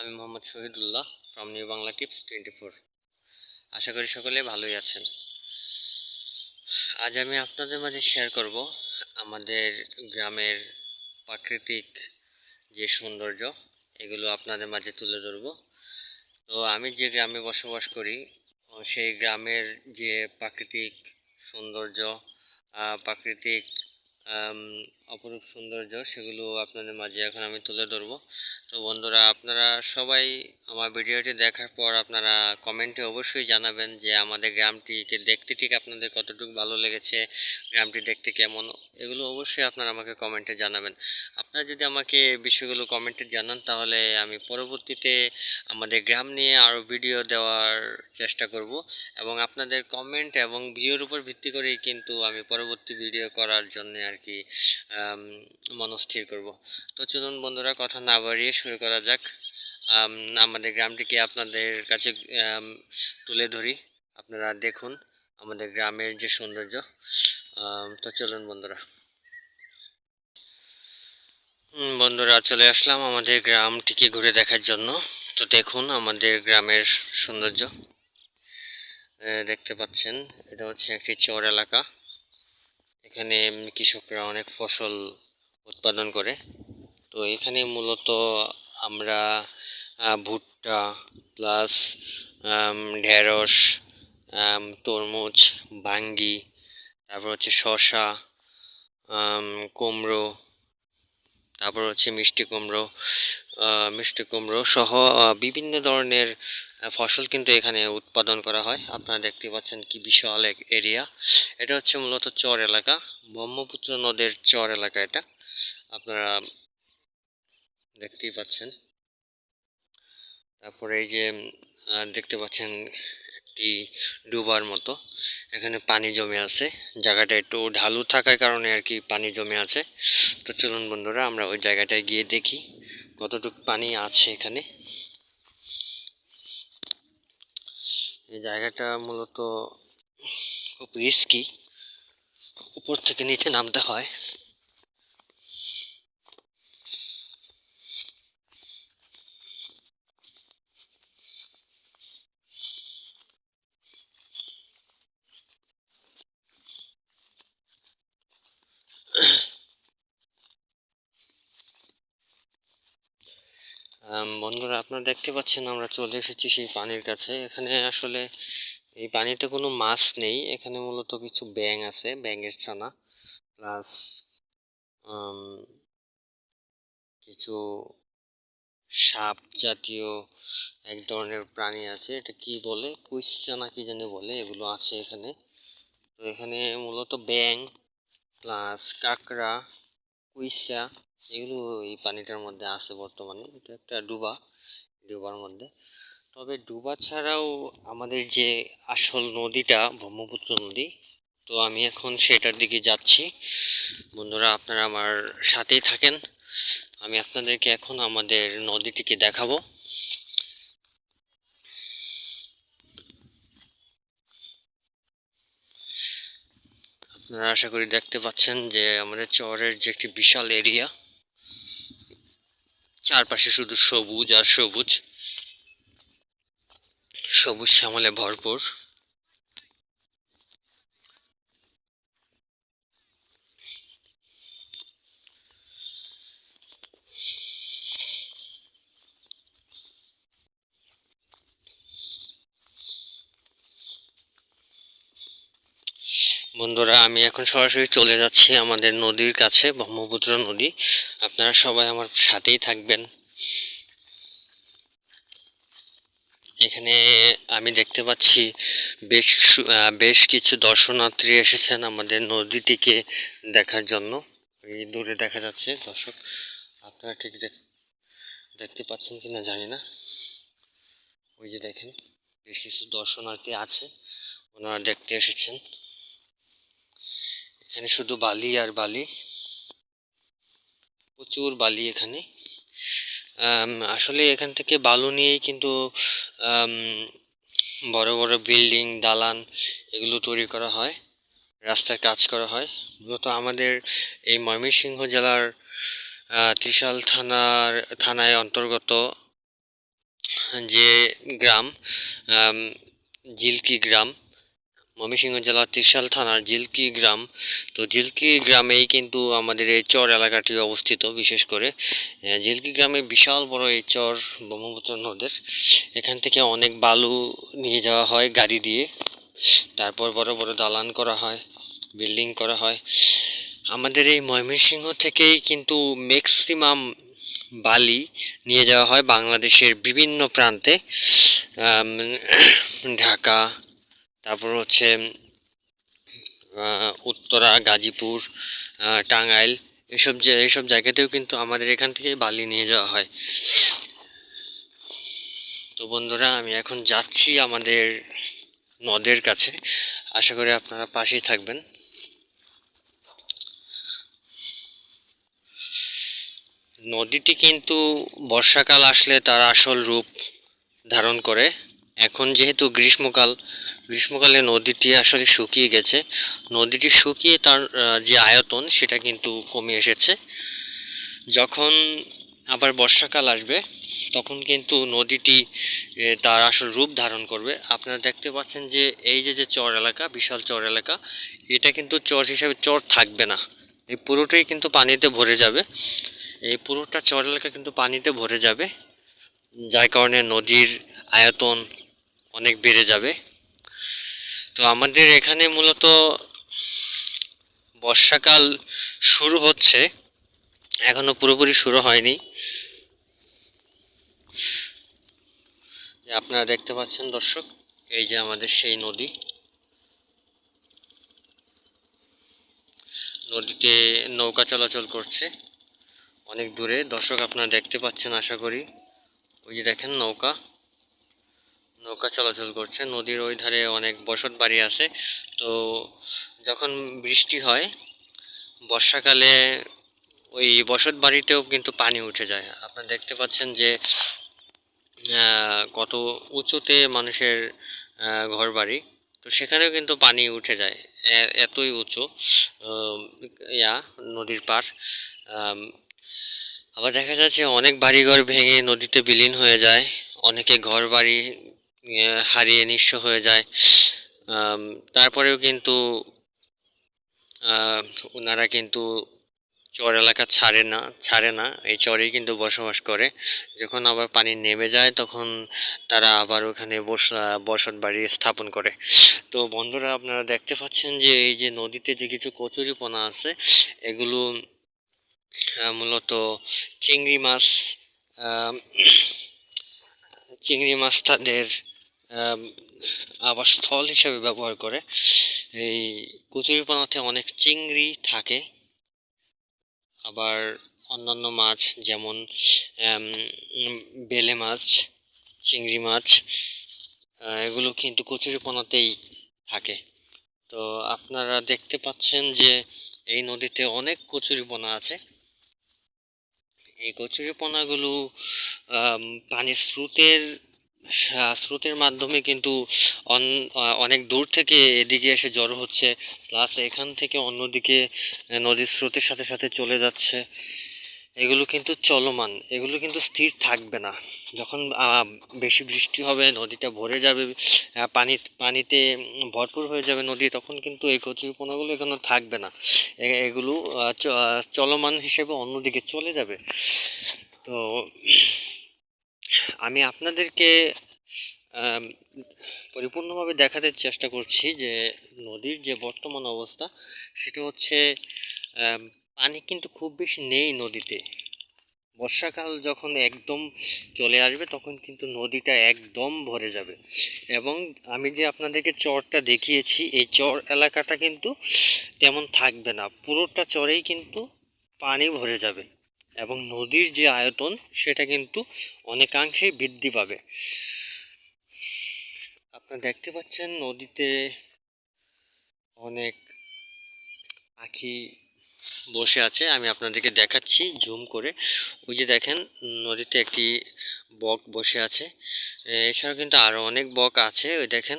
আমি Mohammad Shahidullah from new Bangla tips 24। আশা করি সকলে ভালোই আছেন। আজ আমি আপনাদের মাঝে শেয়ার করব আমাদের গ্রামের প্রাকৃতিক যে সৌন্দর্য, এগুলো আপনাদের মাঝে তুলে ধরব। তো আমি যে গ্রামে বসবাস করি, সেই গ্রামের যে প্রাকৃতিক সৌন্দর্য, প্রাকৃতিক অপরূপ সৌন্দর্য, সেগুলো আপনাদের মাঝে এখন আমি তুলে ধরবো। তো বন্ধুরা, আপনারা সবাই আমার ভিডিওটি দেখার পর আপনারা কমেন্টে অবশ্যই জানাবেন যে আমাদের গ্রামটিকে দেখতে ঠিক আপনাদের কতটুকু ভালো লেগেছে, গ্রামটি দেখতে কেমন, এগুলো অবশ্যই আপনারা আমাকে কমেন্টে জানাবেন। আপনারা যদি আমাকে এই বিষয়গুলো কমেন্টে জানান, তাহলে আমি পরবর্তীতে আমাদের গ্রাম নিয়ে আরও ভিডিও দেওয়ার চেষ্টা করব, এবং আপনাদের কমেন্ট এবং ভিউর উপর ভিত্তি করেই কিন্তু আমি পরবর্তী ভিডিও করার জন্য আর কি মনস্থির করব। তো চলুন বন্ধুরা, কথা না বাড়িয়ে শুরু করা যাক। আমাদের গ্রামটিকে আপনাদের কাছে তুলে ধরি, আপনারা দেখুন আমাদের গ্রামের যে সৌন্দর্য। তো চলুন বন্ধুরা। বন্ধুরা, চলে আসলাম আমাদের গ্রামটিকে ঘুরে দেখার জন্য। তো দেখুন আমাদের গ্রামের সৌন্দর্য। দেখতে পাচ্ছেন, এটা হচ্ছে একটি চর এলাকা। এখানে কৃষকরা অনেক ফসল উৎপাদন করে। তো এখানে মূলত আমরা ভুট্টা প্লাস ঢেঁড়স, তরমুজ, বাঙ্গি, তারপর হচ্ছে শসা, কুমড়ো, তারপর হচ্ছে মিষ্টি কুমড়ো সহ বিভিন্ন ধরনের ফসল কিন্তু এখানে উৎপাদন করা হয়। আপনারা দেখতে পাচ্ছেন কি বিশাল এক এরিয়া। এটা হচ্ছে মূলত চর এলাকা, ব্রহ্মপুত্র নদের চর এলাকা এটা, আপনারা দেখতেই পাচ্ছেন। তারপরে এই যে দেখতে পাচ্ছেন একটি ডুবার মতো, এখানে পানি জমে আছে। জায়গাটা একটু ঢালু থাকার কারণে আর কি পানি জমে আছে। তো চলুন বন্ধুরা, আমরা ওই জায়গাটায় গিয়ে দেখি কতটুকু পানি আছে এখানে। এই জায়গাটা মূলত খুব রিস্কি, উপর থেকে নিচে নামতে হয়। বন্ধুরা, আপনারা দেখতে পাচ্ছেন আমরা চলে এসেছি সেই পানির কাছে। এখানে আসলে এই পানিতে কোনো মাছ নেই, এখানে মূলত কিছু ব্যাঙ আছে, ব্যাঙের ছানা প্লাস কিছু সাপ জাতীয় এক ধরনের প্রাণী আছে, এটা কি বলে, কুইচ্চা না কি জানি বলে, এগুলো আছে এখানে। তো এখানে মূলত ব্যাঙ প্লাস কাঁকড়া, কুইচ্চা, এগুলো এই পানিটার মধ্যে আছে বর্তমানে। এটা একটা ডুবার মধ্যে। তবে ডুবা ছাড়াও আমাদের যে আসল নদীটা ব্রহ্মপুত্র নদী, তো আমি এখন সেটার দিকে যাচ্ছি। বন্ধুরা, আপনারা আমার সাথেই থাকেন, আমি আপনাদেরকে এখন আমাদের নদীটিকে দেখাবো। আপনারা আশা করি দেখতে পাচ্ছেন যে আমাদের চরের যে একটি বিশাল এরিয়া, চারপাশে শুধু সবুজ আর সবুজ, সবুজ শ্যামলে ভরপুর। বন্ধুরা, আমি এখন সরাসরি চলে যাচ্ছি আমাদের নদীর কাছে, ব্রহ্মপুত্র নদী। আপনারা সবাই আমার সাথেই থাকবেন। এখানে আমি দেখতে পাচ্ছি বেশ কিছু দর্শনার্থী এসেছেন আমাদের নদীটিকে দেখার জন্য। এই দূরে দেখা যাচ্ছে, দর্শক আপনারা ঠিক দেখতে পাচ্ছেন কিনা জানি না। ওই যে দেখেন, বেশ কিছু দর্শনার্থী আছে, ওনারা দেখতে এসেছেন। এখানে শুধু বালি আর বালি, প্রচুর বালি এখানে। আসলে এখান থেকে বালু নিয়েই কিন্তু বড় বড় বিল্ডিং, দালান এগুলো তৈরি করা হয়, রাস্তার কাজ করা হয়। মূলত আমাদের এই ময়মনসিংহ জেলার ত্রিশাল থানায় অন্তর্গত যে গ্রাম, আম, জিলকি গ্রাম, ময়মনসিংহ জেলার ত্রিশাল থানার জিলকি গ্রাম। তো জিলকি গ্রামেই কিন্তু আমাদের এই চর এলাকাটি অবস্থিত। বিশেষ করে জিলকি গ্রামে বিশাল বড় এই চর ব্রহ্মপুত্র নদের। এখান থেকে অনেক বালু নিয়ে যাওয়া হয় গাড়ি দিয়ে, তারপর বড় বড় দালান করা হয়, বিল্ডিং করা হয়। আমাদের এই ময়মনসিংহ থেকেই কিন্তু ম্যাক্সিমাম বালি নিয়ে যাওয়া হয় বাংলাদেশের বিভিন্ন প্রান্তে। আম, ঢাকা, তারপর হচ্ছে উত্তরা, গাজীপুর, টাঙ্গাইল, এসব জায়গাতেও কিন্তু আমাদের এখান থেকে বালি নিয়ে যাওয়া হয়। তো বন্ধুরা, আমি এখন যাচ্ছি আমাদের নদের কাছে। আশা করি আপনারা পাশেই থাকবেন। নদীটি কিন্তু বর্ষাকাল আসলে তার আসল রূপ ধারণ করে। এখন যেহেতু গ্রীষ্মকালে নদীটি আসলে শুকিয়ে গেছে। নদীটি শুকিয়ে তার যে আয়তন সেটা কিন্তু কমে এসেছে। যখন আবার বর্ষাকাল আসবে তখন কিন্তু নদীটি তার আসল রূপ ধারণ করবে। আপনারা দেখতে পাচ্ছেন যে এই যে চর এলাকা, বিশাল চর এলাকা, এটা কিন্তু চর হিসাবে চর থাকবে না। এই পুরোটাই কিন্তু পানিতে ভরে যাবে। এই পুরোটা চর এলাকা কিন্তু পানিতে ভরে যাবে, যার কারণে নদীর আয়তন অনেক বেড়ে যাবে। তো আমাদের এখানে মূলত বর্ষাকাল শুরু হচ্ছে, এখনো পুরোপুরি শুরু হয়নি। আপনারা দেখতে পাচ্ছেন দর্শক, এই যে আমাদের সেই নদী। নদীতে নৌকা চলাচল করছে অনেক দূরে। দর্শক আপনারা দেখতে পাচ্ছেন আশা করি। ওই যে দেখেন নৌকা নৌকা চলাচল করছে। নদীর ওই ধারে অনেক বসত বাড়ি আছে। তো যখন বৃষ্টি হয় বর্ষাকালে, ওই বসত বাড়িতেও কিন্তু পানি উঠে যায়। আপনারা দেখতে পাচ্ছেন যে কত উঁচুতে মানুষের ঘর বাড়ি, তো সেখানেও কিন্তু পানি উঠে যায়। এতই উঁচু আম, নদীর পাড়। আম, আবার দেখা যাচ্ছে অনেক বাড়িঘর ভেঙে নদীতে বিলীন হয়ে যায়। অনেকে ঘর বাড়ি হারিয়ে নিঃস্ব হয়ে যায়। আম, তারপরেও কিন্তু আহ, ওনারা কিন্তু চর এলাকা ছাড়ে না, এই চরেই কিন্তু বসবাস করে। যখন আবার পানি নেমে যায় তখন তারা আবার ওখানে বসত বাড়ি স্থাপন করে। তো বন্ধুরা, আপনারা দেখতে পাচ্ছেন যে এই যে নদীতে যে কিছু কচুরিপানা আছে, এগুলো মূলত চিংড়ি মাছ। আম, চিংড়ি মাছ তাদের আম, আবাসস্থল হিসেবে ব্যবহার করে। এই কচুরিপানাতে অনেক চিংড়ি থাকে। আবার অন্যান্য মাছ যেমন আম, বেলে মাছ, চিংড়ি মাছ, এগুলো কিন্তু কচুরিপানাতেই থাকে। তো আপনারা দেখতে পাচ্ছেন যে এই নদীতে অনেক কচুরিপানা আছে। এই কচুরিপানাগুলো পানির স্রোতের মাধ্যমে কিন্তু অনেক দূর থেকে এদিকে এসে জড়ো হচ্ছে, প্লাস এখান থেকে অন্যদিকে নদীর স্রোতের সাথে সাথে চলে যাচ্ছে। এগুলো কিন্তু চলমান, এগুলো কিন্তু স্থির থাকবে না। যখন বেশি বৃষ্টি হবে, নদীটা ভরে যাবে, পানিতে ভরপুর হয়ে যাবে নদী, তখন কিন্তু এই কচুরিপানাগুলো এখানে থাকবে না। এগুলো চলমান হিসেবে অন্যদিকে চলে যাবে। তো আমি আপনাদেরকে আম, পরিপূর্ণভাবে দেখাতে চেষ্টা করছি যে নদীর যে বর্তমান অবস্থা সেটা হচ্ছে আম, পানি কিন্তু খুব বেশি নেই নদীতে। বর্ষাকাল যখন একদম চলে আসবে তখন কিন্তু নদীটা একদম ভরে যাবে। এবং আমি যে আপনাদেরকে চরটা দেখিয়েছি, এই চর এলাকাটা কিন্তু তেমন থাকবে না, পুরোটা চরেই কিন্তু পানি ভরে যাবে এবং নদীর যে আয়তন সেটা কিন্তু অনেকাংশেই বৃদ্ধি পাবে। আপনারা দেখতে পাচ্ছেন নদীতে অনেক পাখি বসে আছে। আমি আপনাদেরকে দেখাচ্ছি জুম করে। ওই যে দেখেন নদীতে একটি বক বসে আছে। এছাড়াও কিন্তু আরো অনেক বক আছে। ওই দেখেন,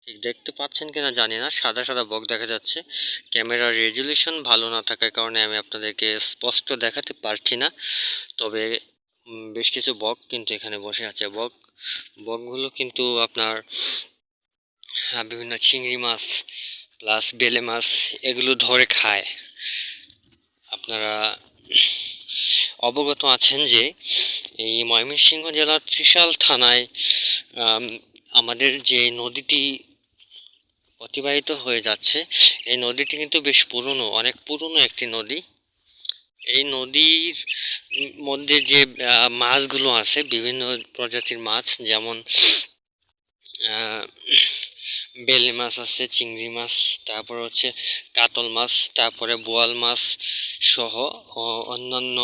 ঠিক দেখতে পাচ্ছেন কিনা জানি না, সাদা সাদা বক দেখা যাচ্ছে। ক্যামেরার রেজুলেশন ভালো না থাকার কারণে আমি আপনাদেরকে স্পষ্ট দেখাতে পারছি না। তবে বেশ কিছু বক কিন্তু এখানে বসে আছে। বকগুলো কিন্তু আপনার বিভিন্ন চিংড়ি মাছ প্লাস বেলে মাছ এগুলো ধরে খায়। আপনারা অবগত আছেন যে এই ময়মনসিংহ জেলার ত্রিশাল থানায় আমাদের যে নদীটি অতিবাহিত হয়ে যাচ্ছে, এই নদীটি কিন্তু বেশ পুরনো, অনেক পুরনো একটি নদী। এই নদীর মধ্যে যে মাছগুলো আছে বিভিন্ন প্রজাতির মাছ, যেমন বেলে মাছ আছে, চিংড়ি মাছ, তারপর হচ্ছে কাতল মাছ, তারপরে বোয়াল মাছ সহ অন্যান্য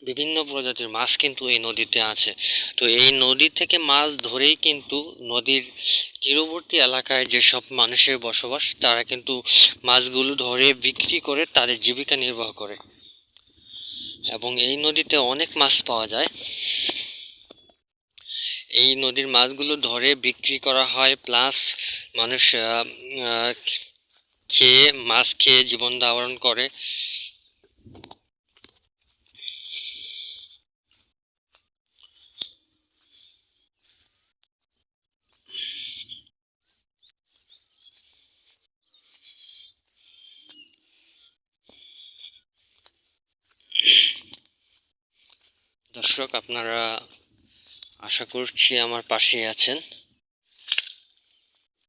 বিভিন্ন প্রজাতির মাছ কিন্তু এই নদীতে আছে। তো এই নদী থেকে মাছ ধরেই কিন্তু নদীর তীরবর্তী এলাকায় যেসব মানুষের বসবাস, তারা কিন্তু মাছগুলো ধরে বিক্রি করে তাদের জীবিকা নির্বাহ করে। এবং এই নদীতে অনেক মাছ পাওয়া যায়। এই নদীর মাছগুলো ধরে বিক্রি করা হয়, প্লাস মানুষ খেয়ে মাছ খেয়ে জীবন ধারণ করে। দর্শক, আপনারা আশা করছি আমার পাশে আছেন।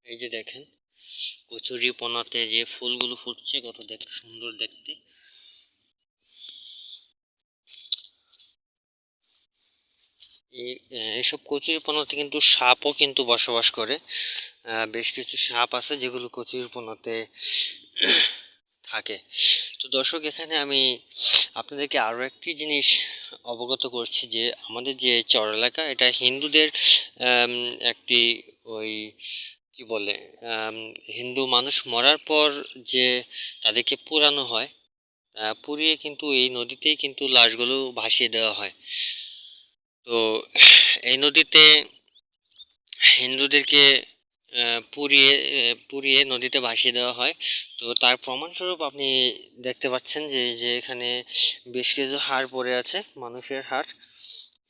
এই যে দেখেন কচুরিপানাতে যে ফুলগুলো ফুটছে, কত সুন্দর দেখতে। এইসব কচুরিপানাতে কিন্তু সাপও কিন্তু বসবাস করে। বেশ কিছু সাপ আছে যেগুলো কচুরিপানাতে থাকে। তো দর্শক, এখানে আমি আপনাদেরকে আরো একটি জিনিস অবগত করছি যে আমাদের যে চর এলাকা, এটা হিন্দুদের একটি ওই কি বলে হিন্দু মানুষ মরার পর যে তাদেরকে পোড়ানো হয়, পুড়িয়ে কিন্তু এই নদীতেই কিন্তু লাশগুলো ভাসিয়ে দেওয়া হয়। তো এই নদীতে হিন্দুদেরকে পুড়িয়ে নদীতে ভাসিয়ে দেওয়া হয়। তো তার প্রমাণস্বরূপ আপনি দেখতে পাচ্ছেন যে যে এখানে বেশ কিছু হাড় পড়ে আছে, মানুষের হাড়।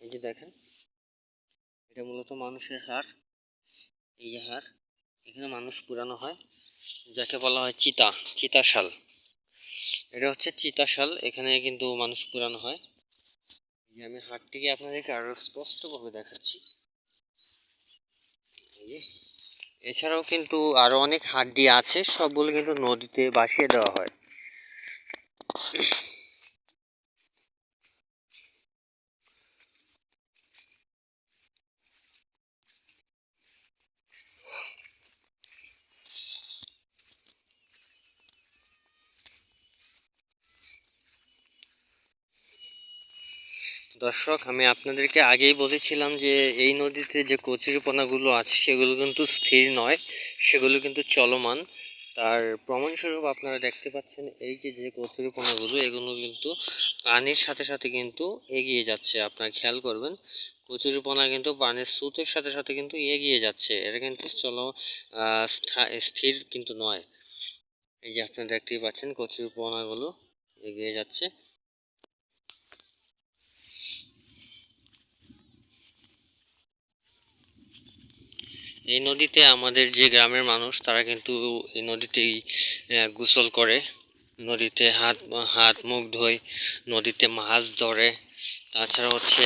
এই যে দেখেন, এটা মূলত মানুষের হাড়। এই যে হাড়, এখানে মানুষ পুরানো হয়, যাকে বলা হয় চিতাশাল। এটা হচ্ছে চিতাশাল, এখানে কিন্তু মানুষ পুরানো হয়। যে আমি হাড়টিকে আপনাদেরকে আরো স্পষ্টভাবে দেখাচ্ছি। এছাড়াও কিন্তু আরো অনেক হাড্ডি আছে, সবগুলো কিন্তু নদীতে ভাসিয়ে দেওয়া হয়। দর্শক, আমি আপনাদেরকে আগেই বলেছিলাম যে এই নদীতে যে কচুরিপানাগুলো আছে সেগুলো কিন্তু স্থির নয়, সেগুলো কিন্তু চলমান। তার প্রমাণস্বরূপ আপনারা দেখতে পাচ্ছেন এই যে যে কচুরিপানাগুলো, এগুলো কিন্তু পানির সাথে সাথে কিন্তু এগিয়ে যাচ্ছে। আপনারা খেয়াল করবেন, কচুরিপানা কিন্তু পানির স্রোতের সাথে সাথে কিন্তু এগিয়ে যাচ্ছে। এটা কিন্তু স্থির কিন্তু নয়। এই যে আপনারা দেখতেই পাচ্ছেন কচুরিপানাগুলো এগিয়ে যাচ্ছে। এই নদীতে আমাদের যে গ্রামের মানুষ, তারা কিন্তু এই নদীতেই গোসল করে, নদীতে হাত হাত মুখ ধোয়, নদীতে মাছ ধরে। তাছাড়া হচ্ছে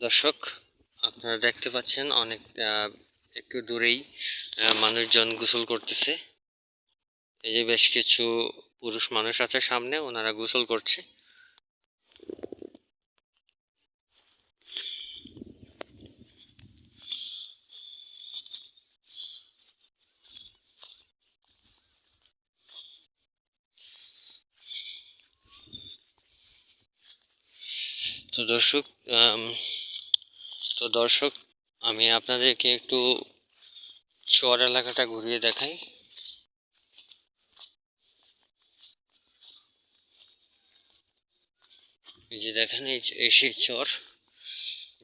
দর্শক, আপনারা দেখতে পাচ্ছেন অনেক একটু দূরেই মানুষজন গোসল করতেছে। এই যে বেশ কিছু পুরুষ মানুষ আছে সামনে, ওনারা গোসল করছে। তো দর্শক আমি আপনাদেরকে একটু চর এলাকাটা ঘুরিয়ে দেখাই। এই যে দেখেন, এই সেই চর,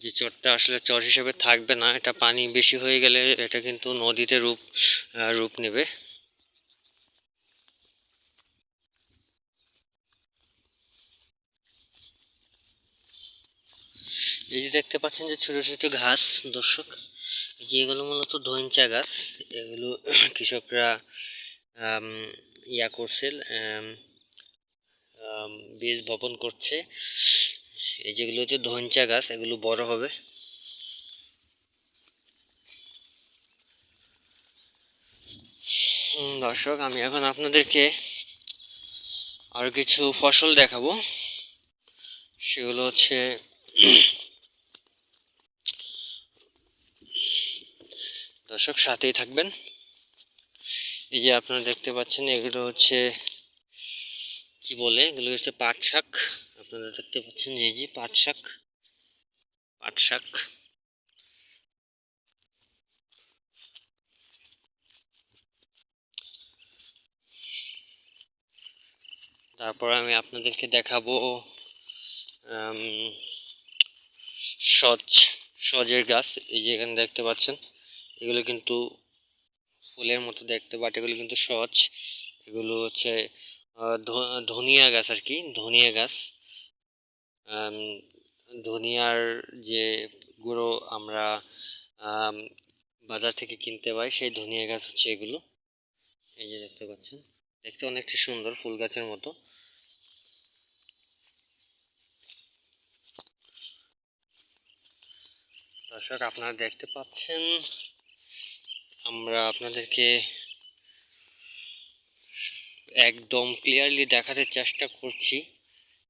যে চরটা আসলে চর হিসেবে থাকবে না, এটা পানি বেশি হয়ে গেলে এটা কিন্তু নদীতে রূপ নেবে। এই যে দেখতে পাচ্ছেন যে ছোট ছোট ঘাস দর্শক, যেগুলো মূলত ধইঞ্চা গাছ। এগুলো কৃষকরা আম, ইয়া করছে, বীজ বপন করছে। এই যেগুলো হচ্ছে ধইঞ্চা গাছ, এগুলো বড় হবে। দর্শক, আমি এখন আপনাদেরকে আর কিছু ফসল দেখাবো। সেগুলো হচ্ছে দর্শক সাথেই থাকবেন। এই যে আপনারা দেখতে পাচ্ছেন, এগুলো হচ্ছে কি বলে, এগুলো হচ্ছে পাট শাক। আপনারা দেখতে পাচ্ছেন যে এই যে পাট শাক, পাট শাক। তারপর আমি আপনাদেরকে দেখাবো সজের গাছ। এই যে এখানে দেখতে পাচ্ছেন, এগুলো কিন্তু ফুলের মতো দেখতে, বাট এগুলো কিন্তু সজ। এগুলো হচ্ছে ধনিয়া গাছ আর কি, ধনিয়া গাছ। ধনিয়ার যে গুঁড়ো আমরা বাজার থেকে কিনতে পাই, সেই ধনিয়া গাছ হচ্ছে এগুলো। এই যে দেখতে পাচ্ছেন, দেখতে অনেকটা সুন্দর, ফুল গাছের মতো। দর্শক, আপনারা দেখতে পাচ্ছেন, আমরা আপনাদেরকে একদম ক্লিয়ারলি দেখাতে চেষ্টা করছি।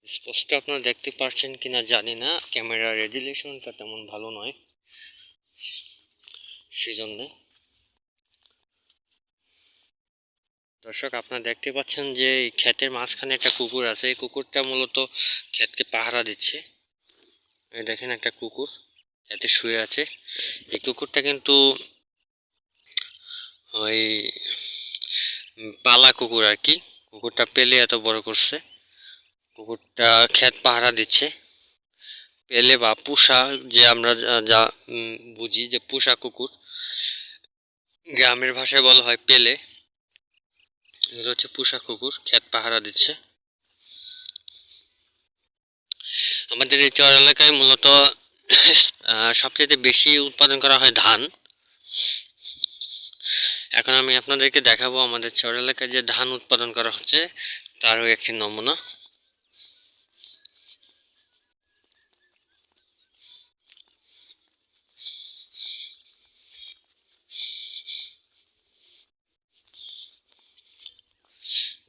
স্পষ্ট আপনারা দেখতে পাচ্ছেন কিনা জানি না, ক্যামেরার রেজুলেশনটা তেমন ভালো নয়, সেজন্য। দর্শক, আপনারা দেখতে পাচ্ছেন যে ক্ষেতের মাঝখানে একটা কুকুর আছে। এই কুকুরটা মূলত ক্ষেতকে পাহারা দিচ্ছে। এই দেখেন, একটা কুকুর ক্ষেতে শুয়ে আছে। এই কুকুরটা কিন্তু ওই পালা কুকুর আর কি। কুকুরটা পেলে এত বড় করছে। কুকুরটা ক্ষেত পাহারা দিচ্ছে। পেলে বা পুষা, যে আমরা যা বুঝি যে পুষা কুকুর, গ্রামের ভাষায় বলা হয় পেলে। এগুলো হচ্ছে পুষা কুকুর, ক্ষেত পাহারা দিচ্ছে। আমাদের এই চর এলাকায় মূলত সবচেয়ে বেশি উৎপাদন করা হয় ধান। এখন আমি আপনাদেরকে দেখাবো আমাদের চর এলাকায় যে ধান উৎপাদন করা হচ্ছে, তারও একটি নমুনা।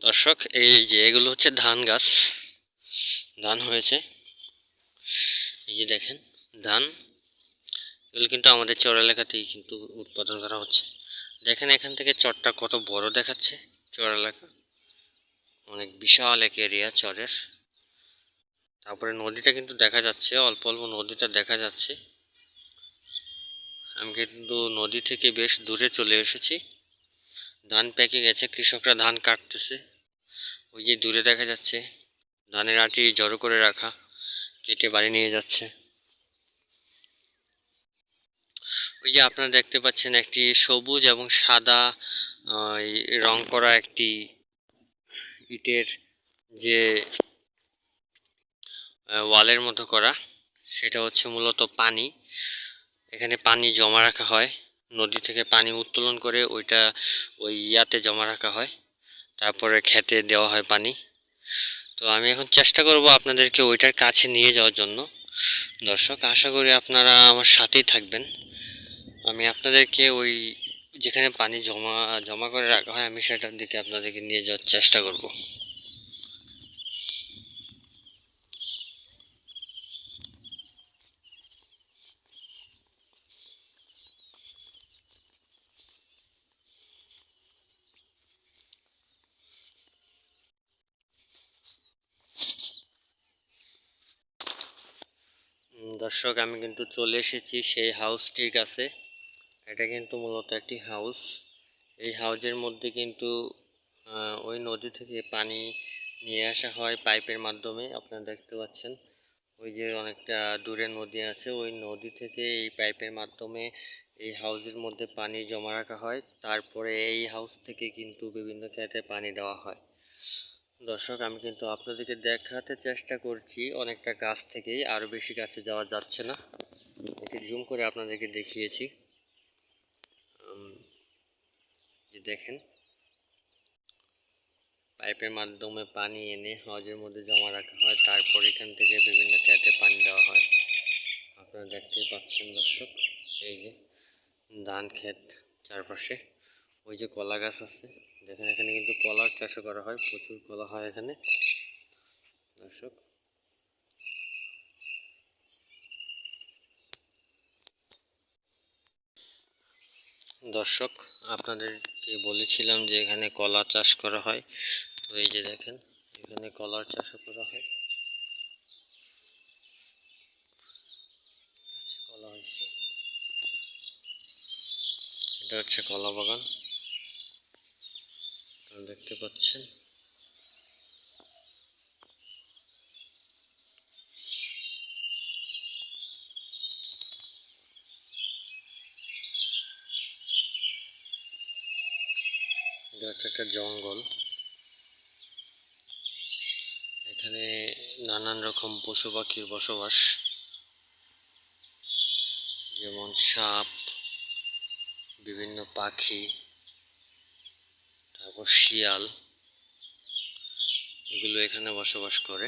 দর্শক, এই যে এগুলো হচ্ছে ধান গাছ, ধান হয়েছে। এই যে দেখেন ধান, এগুলো কিন্তু আমাদের চর এলাকাতেই কিন্তু উৎপাদন করা হচ্ছে। দেখেন এখান থেকে চরটা কত বড় দেখাচ্ছে। চর এলাকা অনেক বিশাল এক এরিয়া চরের। তারপরে নদীটা কিন্তু দেখা যাচ্ছে, অল্প অল্প নদীটা দেখা যাচ্ছে। আমি কিন্তু নদী থেকে বেশ দূরে চলে এসেছি। ধান পেকে গেছে, কৃষকরা ধান কাটতেছে। ওই যে দূরে দেখা যাচ্ছে ধানের আটি জড়ো করে রাখা, কেটে বাড়ি নিয়ে যাচ্ছে। ওই যে আপনারা দেখতে পাচ্ছেন একটি সবুজ এবং সাদা রং করা একটি ইটের যে ওয়ালের মতো করা, সেটা হচ্ছে মূলত পানি। এখানে পানি জমা রাখা হয়, নদী থেকে পানি উত্তোলন করে ওইটা ওই ইয়াতে জমা রাখা হয়, তারপরে খেতে দেওয়া হয় পানি। তো আমি এখন চেষ্টা করব আপনাদেরকে ওইটার কাছে নিয়ে যাওয়ার জন্য। দর্শক, আশা করি আপনারা আমার সাথেই থাকবেন। আমি আপনাদেরকে ওই যেখানে পানি জমা জমা করে রাখা হয়, আমি সেটার দিকে আপনাদেরকে নিয়ে যাওয়ার চেষ্টা করব। দর্শক, আমি কিন্তু চলে এসেছি সেই হাউসটির কাছে। এটা কিন্তু মূলত একটি হাউস। এই হাউজের মধ্যে কিন্তু ওই নদী থেকে পানি নিয়ে আসা হয় পাইপের মাধ্যমে, আপনারা দেখতে পাচ্ছেন। ওই যে অনেকটা দূরে নদী আছে, ওই নদী থেকে এই পাইপের মাধ্যমে এই হাউজের মধ্যে পানি জমা রাখা হয়, তারপরে এই হাউস থেকে কিন্তু বিভিন্ন ক্ষেতে পানি দেওয়া হয়। দর্শক, আমি কিন্তু আপনাদেরকে দেখাতে চেষ্টা করছি অনেকটা কাছ থেকেই, আরো বেশি কাছে যাওয়া যাচ্ছে না। একটু জুম করে আপনাদেরকে দেখিয়েছি। যে দেখেন, পাইপের মাধ্যমে পানি এনে হাউজের মধ্যে জমা রাখা হয়, তারপর এখান থেকে বিভিন্ন ক্ষেতে পানি দেওয়া হয়। আপনারা দেখতেই পাচ্ছেন দর্শক, এই যে ধান ক্ষেত চারপাশে, ওই যে কলা গাছ আছে দেখেন, এখানে কিন্তু কলার চাষও করা হয়, প্রচুর কলা হয় এখানে। দর্শক, দর্শক আপনাদেরকে বলেছিলাম যে এখানে কলা চাষ করা হয়। তো এই যে দেখেন, এখানে কলার চাষও করা হয়। কলা হয়েছে, এটা হচ্ছে কলা বাগান, দেখতে পাচ্ছেন। এটা হচ্ছে একটা জঙ্গল, এখানে নানান রকম পশু পাখির বসবাস, যেমন সাপ, বিভিন্ন পাখি, তারপর শিয়াল, এগুলো এখানে বসবাস করে।